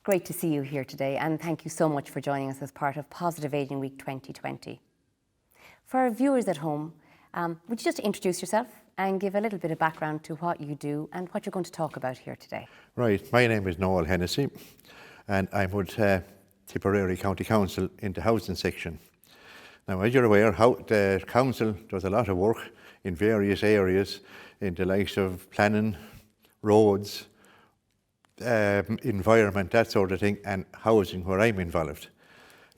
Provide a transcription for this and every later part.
Great to see you here today, and thank you so much for joining us as part of Positive Ageing Week 2020. For our viewers at home, would you just introduce yourself and give a little bit of background to what you do and what you're going to talk about here today? Right, my name is Noel Hennessey, and I'm with Tipperary County Council in the housing section. Now, as you're aware, the council does a lot of work in various areas, in the likes of planning, roads, environment, that sort of thing, and housing, where I'm involved.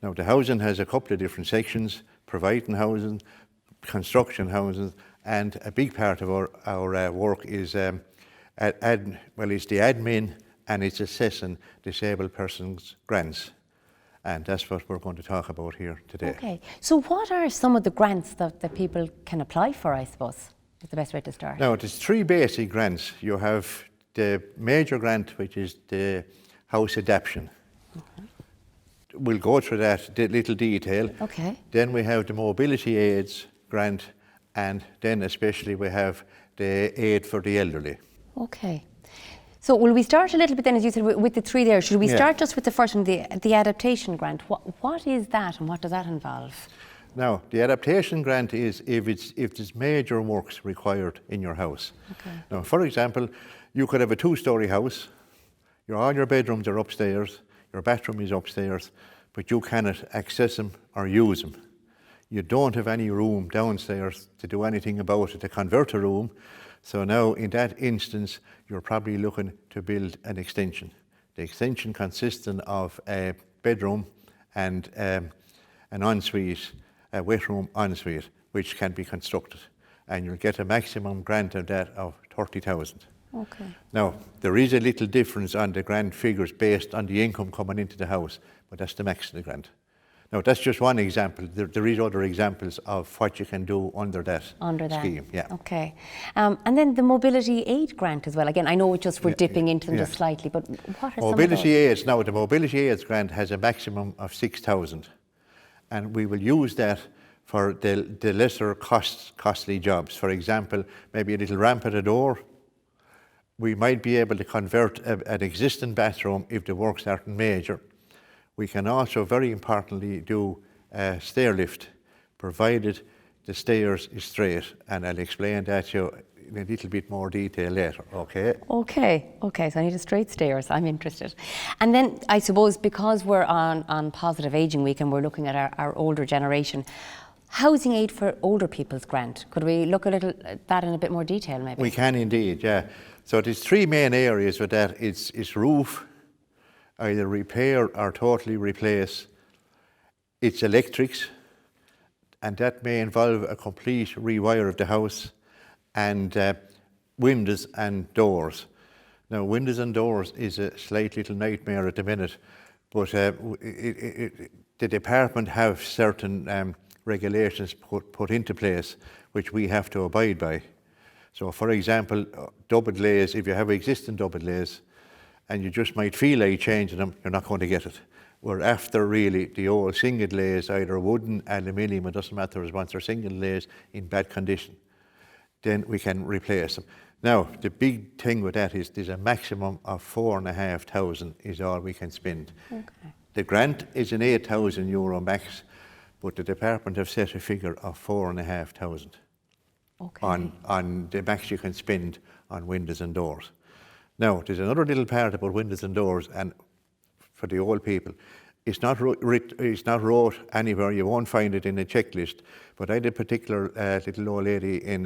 Now, the housing has a couple of different sections: providing housing, construction housing, and a big part of our work is it's the admin, and it's assessing disabled persons' grants. And that's what we're going to talk about here today. Okay, so what are some of the grants that people can apply for, I suppose, is the best way to start? Now, there's three basic grants. You have the major grant, which is the house adaptation. Okay. We'll go through that little detail. Okay. Then we have the mobility aids grant, and then especially we have the aid for the elderly. Okay. So will we start a little bit then, as you said, with the three there? Should we start just with the first one, the adaptation grant? What is that and what does that involve? Now, the adaptation grant is if there's major works required in your house. Okay. Now, for example, you could have a two-storey house, all your bedrooms are upstairs, your bathroom is upstairs, but you cannot access them or use them. You don't have any room downstairs to do anything about it, to convert a room. So now, in that instance, you're probably looking to build an extension. The extension consisting of a bedroom and an ensuite, a wet room ensuite, which can be constructed. And you'll get a maximum grant of that of 30,000. Okay. Now, there is a little difference on the grant figures based on the income coming into the house, but that's the max of the grant. Now, that's just one example. There is other examples of what you can do under that scheme. Yeah. Okay. And then the mobility aid grant as well. Again, I know we're dipping into them just slightly, but what are mobility aids? Now, the mobility aids grant has a maximum of 6,000, and we will use that for the lesser costly jobs. For example, maybe a little ramp at a door. We might be able to convert an existing bathroom if the works aren't major. We can also, very importantly, do a stair lift, provided the stairs is straight, and I'll explain that to you in a little bit more detail later, okay? Okay, so I need a straight stairs, I'm interested. And then I suppose because we're on Positive Ageing Week and we're looking at our older generation, housing aid for older people's grant, could we look a little at that in a bit more detail maybe? We can indeed, yeah. So there's three main areas with that. It's roof, either repair or totally replace. It's electrics, and that may involve a complete rewire of the house, and windows and doors. Now, windows and doors is a slight little nightmare at the minute, but the department have certain regulations put into place which we have to abide by. So, for example, double glaze, if you have existing double glaze, and you just might feel like changing them, you're not going to get it. We're after really the old single glaze, either wooden, aluminium, it doesn't matter, as once they're single glaze in bad condition, then we can replace them. Now, the big thing with that is there's a maximum of 4,500 is all we can spend. Okay. The grant is an €8,000 max, but the department have set a figure of 4,500 on the max you can spend on windows and doors. Now, there's another little part about windows and doors, and for the old people, it's not wrote anywhere. You won't find it in a checklist. But I had a particular little old lady in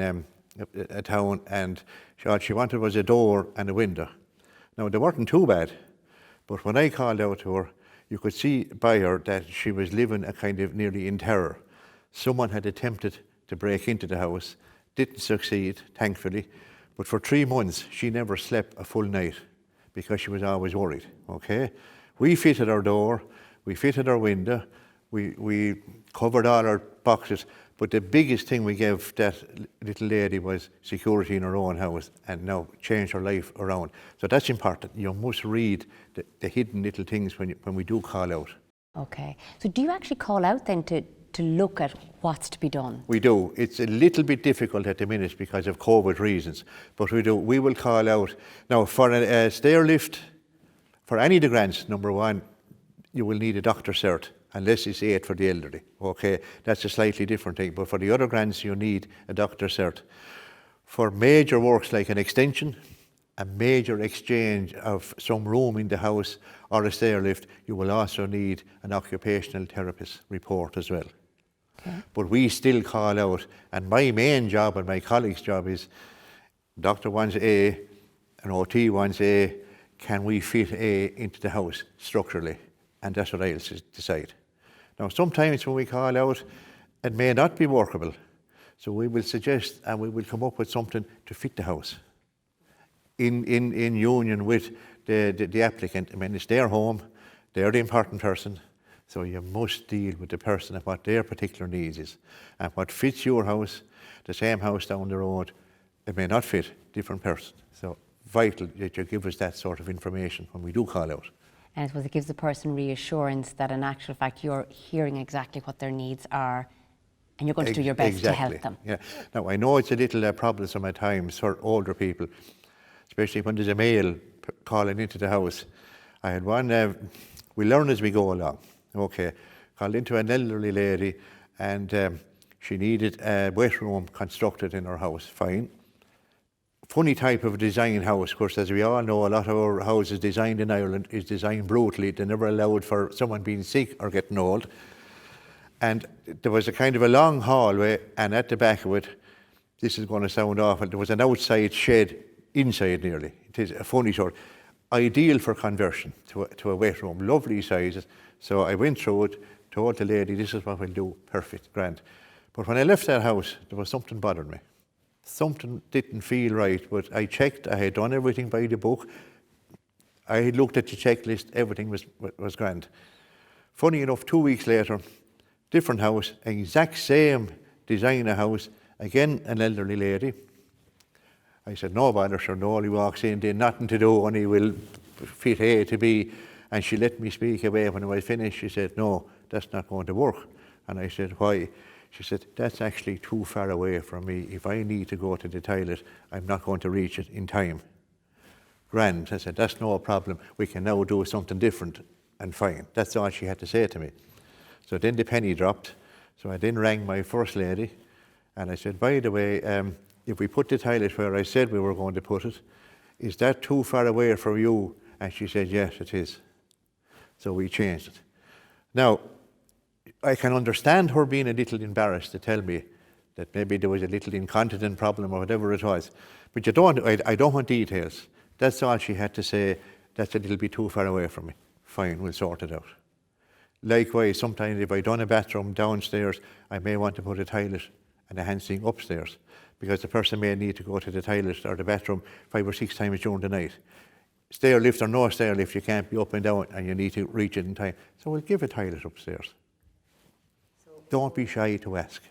a town, and all she wanted was a door and a window. Now, they weren't too bad, but when I called out to her, you could see by her that she was living a kind of nearly in terror. Someone had attempted to break into the house, didn't succeed, thankfully, but for 3 months she never slept a full night because she was always worried, okay? We fitted our door, we fitted our window, we covered all our boxes, but the biggest thing we gave that little lady was security in her own house, and now change her life around. So that's important. You must read the hidden little things when we do call out. Okay. So do you actually call out then to look at what's to be done? We do. It's a little bit difficult at the minute because of COVID reasons, but we do. We will call out. Now, for a stair lift, For any of the grants, number one, you will need a doctor cert, unless it's 8 for the elderly. Okay, that's a slightly different thing. But for the other grants, you need a doctor cert. For major works like an extension, a major exchange of some room in the house or a stair lift, you will also need an occupational therapist report as well. Okay. But we still call out, and my main job and my colleague's job is, doctor wants A, an OT wants A, can we fit A into the house structurally? And that's what I'll decide. Now, sometimes when we call out, it may not be workable. So we will suggest and we will come up with something to fit the house in union with the applicant. I mean, it's their home, they're the important person, so you must deal with the person and what their particular needs is. And what fits your house, the same house down the road, it may not fit, different person. So vital that you give us that sort of information when we do call out. And I suppose it gives the person reassurance that in actual fact you're hearing exactly what their needs are and you're going to do your best to help them. Yeah. Now, I know it's a little troublesome at times for older people, especially when there's a male calling into the house. I had one, we learn as we go along. Okay, called into an elderly lady and she needed a wet room constructed in her house. Fine. Funny type of design house, of course, as we all know, a lot of our houses designed in Ireland is designed brutally. They never allowed for someone being sick or getting old. And there was a kind of a long hallway, and at the back of it, this is going to sound awful, there was an outside shed inside nearly. It is a funny sort, ideal for conversion to a wet room, lovely sizes. So I went through it, told the lady, this is what we'll do, perfect, grand. But when I left that house, there was something bothered me. Something didn't feel right, but I checked, I had done everything by the book. I had looked at the checklist, everything was grand. Funny enough, 2 weeks later, different house, exact same designer house, again an elderly lady. I said, no bother, sure, Noel, he walks in, there's nothing to do, and he will fit A to B. And she let me speak away. When I was finished, she said, no, that's not going to work. And I said, why? She said, that's actually too far away from me. If I need to go to the toilet, I'm not going to reach it in time. Grand. I said, that's no problem. We can now do something different and fine. That's all she had to say to me. So then the penny dropped. So I then rang my first lady and I said, by the way, if we put the toilet where I said we were going to put it, is that too far away from you? And she said, yes, it is. So we changed it. Now, I can understand her being a little embarrassed to tell me that maybe there was a little incontinent problem or whatever it was. But I don't want details. That's all she had to say. That's a little bit too far away from me. Fine, we'll sort it out. Likewise, sometimes if I done a bathroom downstairs, I may want to put a toilet and a hand sink upstairs because the person may need to go to the toilet or the bathroom 5 or 6 times during the night. Stair lift or no stair lift, you can't be up and down and you need to reach it in time. So we'll give a toilet upstairs. Don't be shy to ask.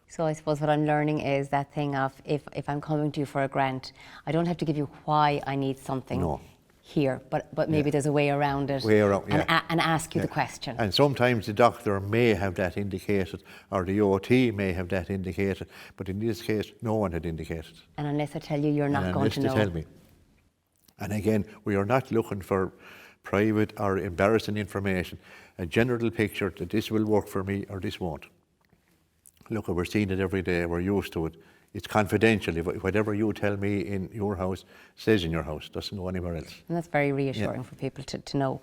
So I suppose what I'm learning is that thing of if I'm coming to you for a grant, I don't have to give you why I need something here, but maybe there's a way around it and ask you the question. And sometimes the doctor may have that indicated or the OT may have that indicated, but in this case, no one had indicated. And unless I tell you, you're not going to know. Tell me. And again, we are not looking for private or embarrassing information, a general picture that this will work for me or this won't. Look, we're seeing it every day, we're used to it. It's confidential. Whatever you tell me in your house stays in your house, doesn't go anywhere else. And that's very reassuring for people to know.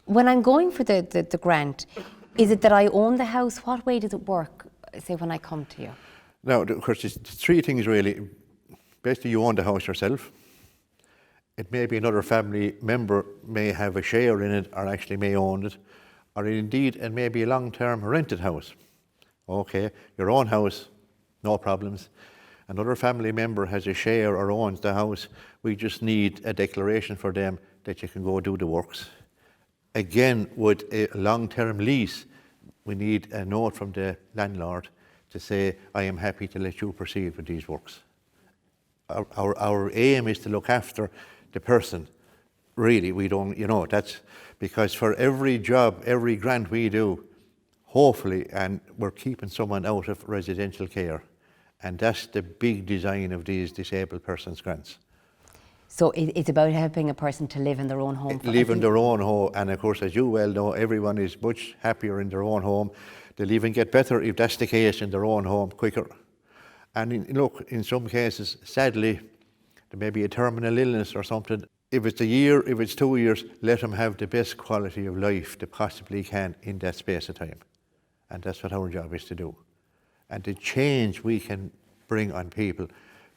When I'm going for the grant, is it that I own the house? What way does it work, say, when I come to you? Now, of course, it's 3 things really. Basically, you own the house yourself. It may be another family member may have a share in it or actually may own it. Or indeed, it may be a long-term rented house. Okay, your own house, no problems. Another family member has a share or owns the house. We just need a declaration for them that you can go do the works. Again, with a long-term lease, we need a note from the landlord to say, I am happy to let you proceed with these works. Our aim is to look after the person. Really, we don't, that's because for every job, every grant we do, hopefully, and we're keeping someone out of residential care. And that's the big design of these disabled persons grants. So it's about helping a person to live in their own home. Live in their own home, and of course, as you well know, everyone is much happier in their own home. They'll even get better if that's the case in their own home quicker. And look, in some cases, sadly, there may be a terminal illness or something. If it's a year, if it's 2 years, let them have the best quality of life they possibly can in that space of time. And that's what our job is to do. And the change we can bring on people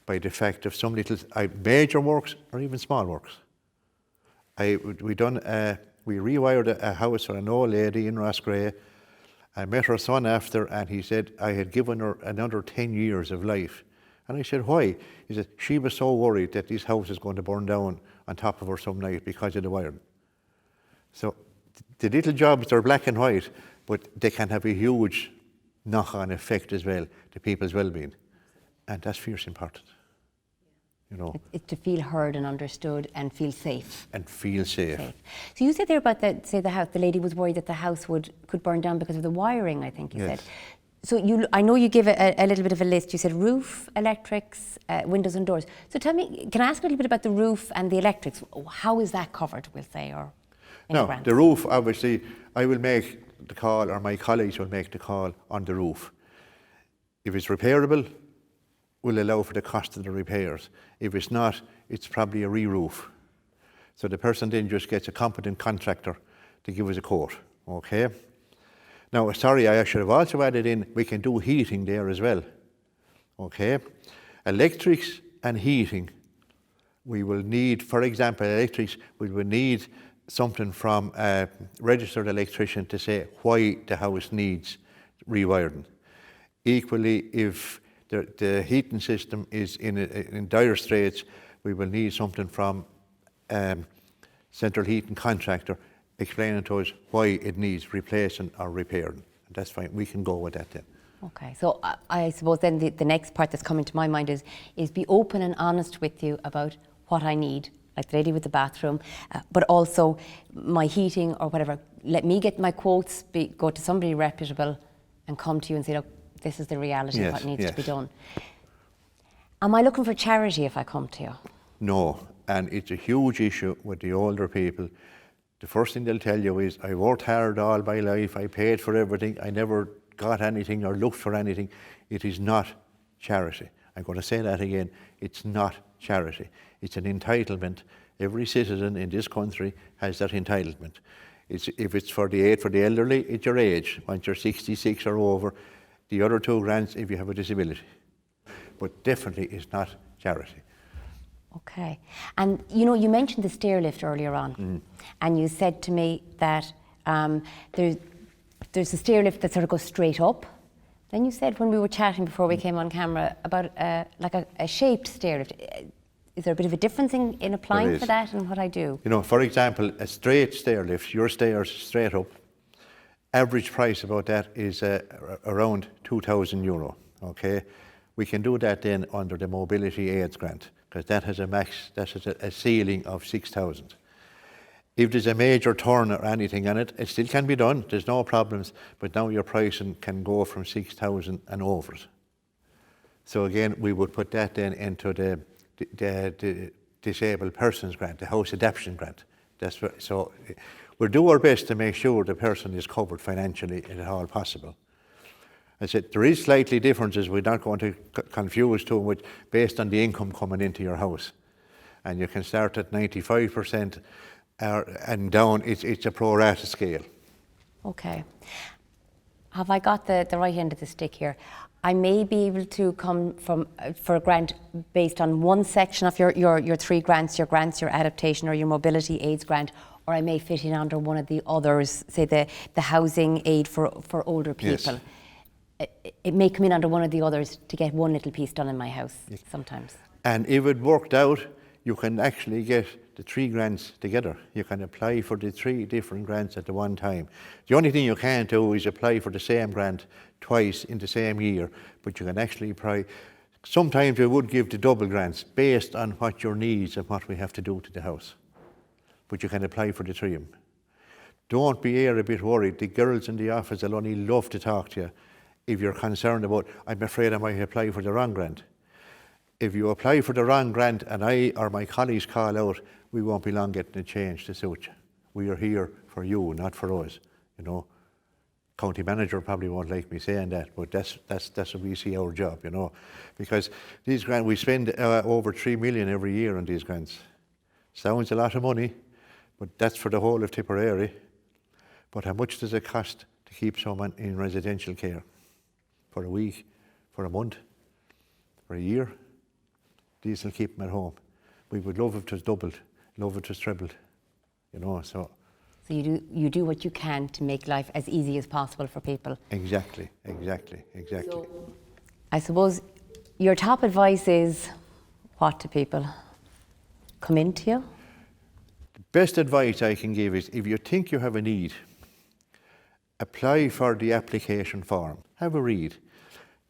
by the fact of some little major works or even small works. We rewired a house for an old lady in Roscrea. I met her son after, and he said I had given her another 10 years of life. And I said, why? He said, she was so worried that this house is going to burn down on top of her some night because of the wiring. So the little jobs are black and white, but they can have a huge knock-on effect as well to people's well-being. And that's fierce important. You know. It's to feel heard and understood and feel safe. And feel safe. So you said there about the house, the lady was worried that the house could burn down because of the wiring, I think you said. So I know you give a little bit of a list. You said roof, electrics, windows and doors. So tell me, can I ask a little bit about the roof and the electrics? How is that covered, we'll say, or no, the roof, obviously, I will make the call, or my colleagues will make the call on the roof. If it's repairable, we'll allow for the cost of the repairs. If it's not, it's probably a re-roof. So the person then just gets a competent contractor to give us a quote, okay? Now, sorry, I should have also added in, we can do heating there as well, okay? Electrics and heating, we will need, for example, electrics, we will need something from a registered electrician to say why the house needs rewiring. Equally, if the heating system is in dire straits, we will need something from central heating contractor explaining to us why it needs replacing or repairing. And that's fine, we can go with that then. Okay, so I suppose then the next part that's coming to my mind is be open and honest with you about what I need, like the lady with the bathroom, but also my heating or whatever. Let me get my quotes, go to somebody reputable and come to you and say, look, this is the reality of what needs to be done. Am I looking for charity if I come to you? No, and it's a huge issue with the older people. The first thing they'll tell you is, I worked hard all my life, I paid for everything, I never got anything or looked for anything. It is not charity. I'm going to say that again. It's not charity. It's an entitlement. Every citizen in this country has that entitlement. If it's for the elderly, it's your age. Once you're 66 or over, the other 2 grants if you have a disability. But definitely it's not charity. Okay. And you know, you mentioned the stair lift earlier on, and you said to me that there's a stair lift that sort of goes straight up. Then you said when we were chatting before we came on camera about like a shaped stair lift. Is there a bit of a difference in applying for that and what I do? You know, for example, a straight stair lift, your stairs straight up, average price about that is around €2,000, okay? We can do that then under the Mobility Aids Grant, because that has a ceiling of 6,000. If there's a major turn or anything on it, it still can be done, there's no problems, but now your pricing can go from 6,000 and over it. So again, we would put that then into the Disabled Persons Grant, the House Adaptation Grant. So we'll do our best to make sure the person is covered financially at all possible. I said, there is slightly differences, we're not going to confuse too much based on the income coming into your house. And you can start at 95% and down, it's a pro rata scale. Okay. Have I got the right end of the stick here? I may be able to come for a grant based on one section of your 3 grants, your adaptation or your mobility aids grant, or I may fit in under one of the others, say the housing aid for older people. Yes. It may come in under one of the others to get one little piece done in my house sometimes. And if it worked out, you can actually get the 3 grants together. You can apply for the 3 different grants at the one time. The only thing you can't do is apply for the same grant twice in the same year, but you can actually apply. Sometimes we would give the double grants based on what your needs and what we have to do to the house. But you can apply for the 3 of them. Don't be a bit worried. The girls in the office will only love to talk to you if you're concerned about, I'm afraid I might apply for the wrong grant. if you apply for the wrong grant and I or my colleagues call out, we won't be long getting a change to suit you. We are here for you, not for us, you know. County manager probably won't like me saying that, but that's what we see our job, you know. Because these grants, we spend over 3 million every year on these grants. Sounds a lot of money, but that's for the whole of Tipperary. But how much does it cost to keep someone in residential care? For a week, for a month, for a year? These will keep them at home. We would love if it was doubled, love if it was trebled, you know, so. So you do what you can to make life as easy as possible for people. Exactly. So, I suppose your top advice is what to people? Come into you? The best advice I can give is if you think you have a need, apply for the application form. Have a read.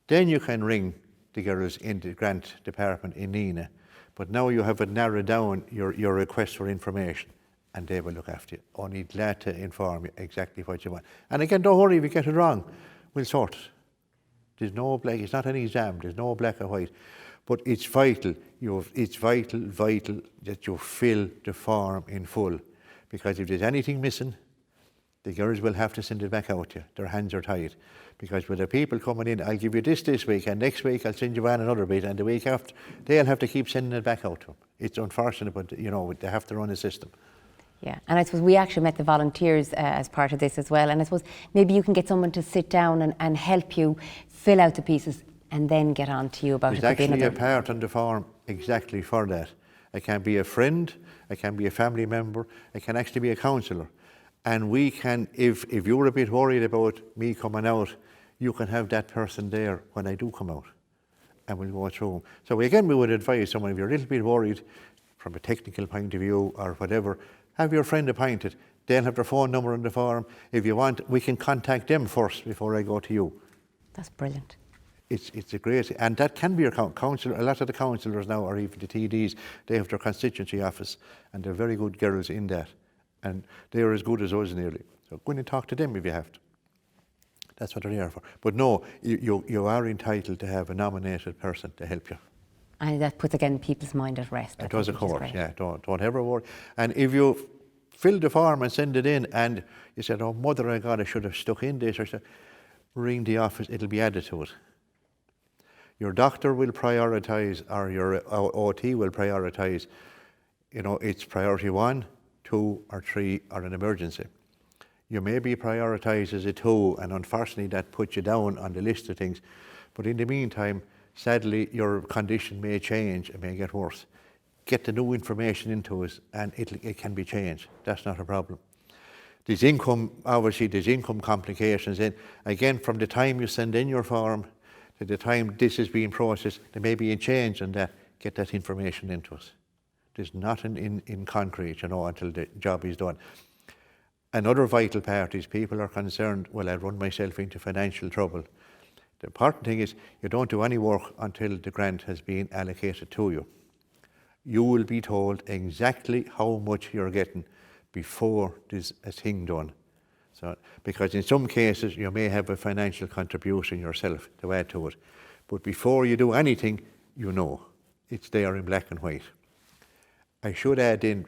Then you can ring the girls in the grant department in Nina. But now you have narrowed down your request for information and they will look after you. Only glad to inform you exactly what you want. And again, don't worry if you get it wrong. We'll sort it. There's no black, it's not an exam, there's no black or white. But it's vital, it's vital that you fill the form in full. Because if there's anything missing, the girls will have to send it back out to you. Their hands are tied. Because with the people coming in, I'll give you this week, and next week I'll send you on another bit, and the week after, they'll have to keep sending it back out to them. It's unfortunate, but you know, they have to run a system. Yeah, and I suppose we actually met the volunteers as part of this as well, and I suppose maybe you can get someone to sit down and help you fill out the pieces and then get on to you about There's it. There's actually a part on the form exactly for that. It can be a friend, it can be a family member, it can actually be a counsellor. And we can, if you're a bit worried about me coming out, you can have that person there when I do come out, and we'll go through them. So again, we would advise someone, if you're a little bit worried from a technical point of view or whatever, have your friend appointed. They'll have their phone number on the form. If you want, we can contact them first before I go to you. That's brilliant. It's a great, and that can be your counsellor. A lot of the counsellors now, or even the TDs, they have their constituency office, and they're very good girls in that. And they're as good as us nearly. So go in and talk to them if you have to. That's what they're there for. But no, you are entitled to have a nominated person to help you. And that puts, again, people's mind at rest. It does, of course, yeah. Don't ever worry. And if you fill the form and send it in and you said, oh, mother of God, I should have stuck in this, or so, ring the office, it'll be added to it. Your doctor will prioritise, or your OT will prioritise, you know, it's priority 1, 2 or 3 or an emergency. You may be prioritised as a 2, and unfortunately that puts you down on the list of things. But in the meantime, sadly, your condition may change, it may get worse. Get the new information into us and it can be changed. That's not a problem. There's income, obviously there's income complications in. Again, from the time you send in your form to the time this is being processed, there may be a change in that. Get that information into us. There's nothing in concrete, you know, until the job is done. Another vital part is people are concerned, well, I'll run myself into financial trouble. The important thing is you don't do any work until the grant has been allocated to you. You will be told exactly how much you're getting before there's a thing done. So, because in some cases you may have a financial contribution yourself to add to it. But before you do anything, you know. It's there in black and white. I should add in,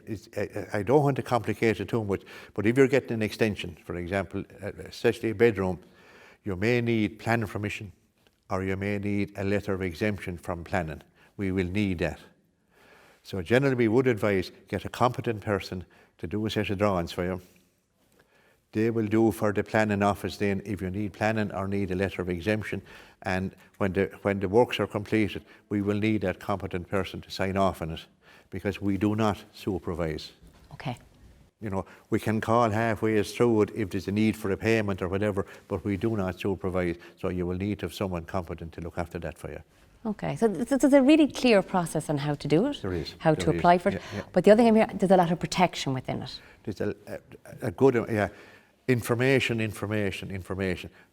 I don't want to complicate it too much, but if you're getting an extension, for example, especially a bedroom, you may need planning permission, or you may need a letter of exemption from planning. We will need that. So generally we would advise, get a competent person to do a set of drawings for you. They will do for the planning office then if you need planning or need a letter of exemption, and when the works are completed, we will need that competent person to sign off on it, because we do not supervise. Okay. You know, we can call halfway through it if there's a need for a payment or whatever, but we do not supervise, so you will need to have someone competent to look after that for you. Okay, so there's a really clear process on how to do it, there is, how to apply for it, yeah. But the other thing I'm hearing, there's a lot of protection within it. There's a good, information,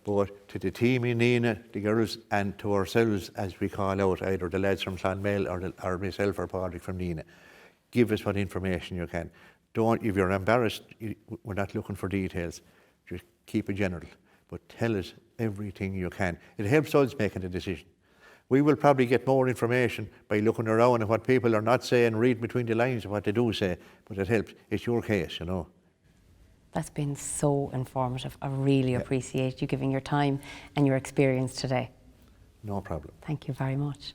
but to the team in Nina, the girls, and to ourselves, as we call out, either the lads from Clonmel or myself or Padraig from Nina, give us what information you can. Don't, if you're embarrassed, we're not looking for details, just keep it general, but tell us everything you can. It helps us making a decision. We will probably get more information by looking around at what people are not saying, read between the lines of what they do say, but it helps. It's your case, you know. That's been so informative. I really appreciate you giving your time and your experience today. No problem. Thank you very much.